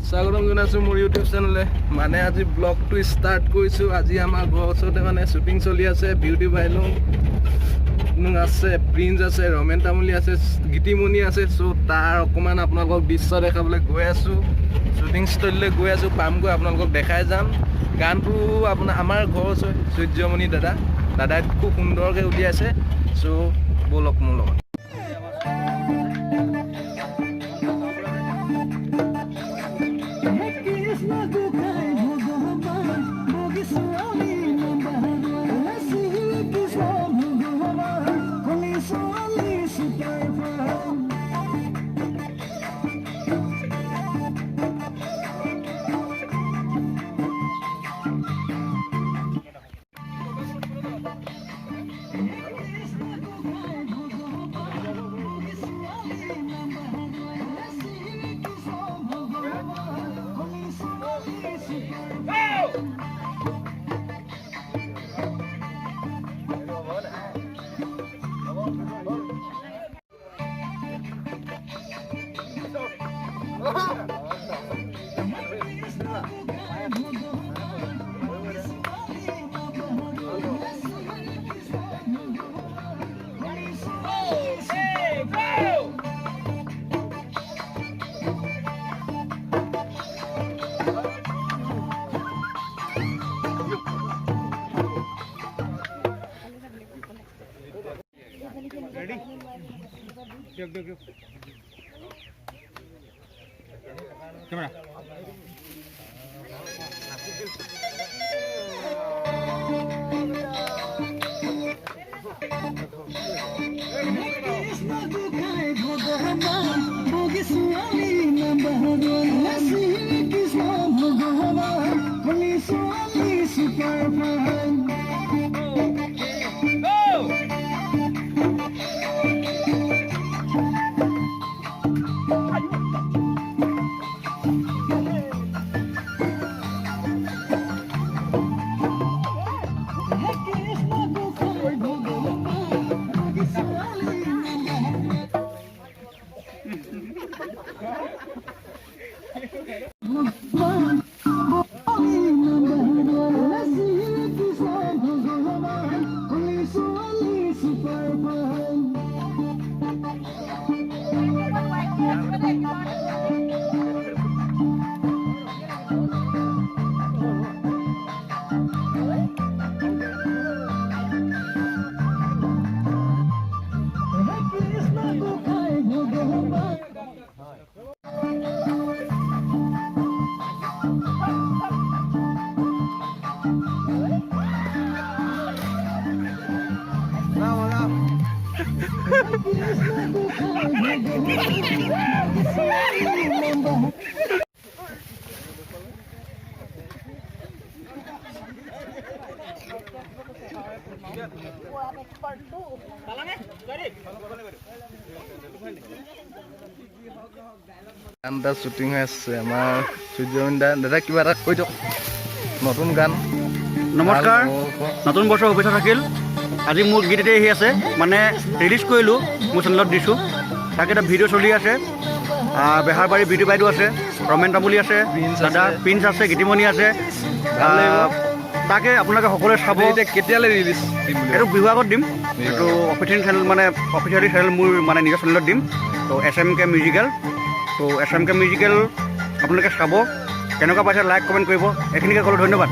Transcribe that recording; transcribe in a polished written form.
স্বাগতম জনাইছোঁ মোৰ ইউটিউব চেনেলে। মানে আজি ব্লগটো ষ্টাৰ্ট কৰিছোঁ। আজি আমাৰ ঘৰৰ ওচৰতে মানে শ্বুটিং চলি আছে। বিউটি বাইলুং আছে, প্ৰিন্স আছে, ৰমেন তামুলি আছে, গিটিমনি আছে। চ' তাৰ অকণমান আপোনালোকক দৃশ্য দেখাবলৈ গৈ আছোঁ। শ্বুটিং স্থলীলৈ গৈ আছোঁ, পামগৈ আপোনালোকক দেখাই যাম। গানটো আমাৰ ঘৰৰ ওচৰ সূৰ্যমণি দাদাই খুব সুন্দৰকৈ উলিয়াইছে। চ' ব'লক মোৰ লগত। Camera. গানটা শ্বুটিং হৈ আছে আমাৰ সূৰ্যমণি দাদা কিবা এটা কৈ দিয়ক। নতুন গান। নমস্কাৰ, নতুন বছৰ শুভেচ্ছা থাকিল। আজি মোৰ গীত এতিয়া আহি আছে, মানে ৰিলিজ কৰিলোঁ, মোৰ চেনেলত দিছোঁ। তাকে এটা ভিডিঅ' চলি আছে। বেহাৰবাৰী বিউটি বাইদেউ আছে, ৰমেন তামুলি আছে, দাদা প্ৰিন্স আছে, গিটিমনি আছে। তাকে আপোনালোকে সকলোৱে চাব। এতিয়া কেতিয়ালৈ ৰিলিজ দিম? এইটো বিহু আগত দিম। এইটো অফিচিয়েল চেনেল, মানে অফিচিয়েলি চেনেল মোৰ মানে নিজৰ চেনেলত দিম। ত' SMK মিউজিকেল। ত' SMK মিউজিকেল আপোনালোকে চাব। কেনেকুৱা পাইছে লাইক কমেণ্ট কৰিব। এইখিনিকে ক'লোঁ, ধন্যবাদ।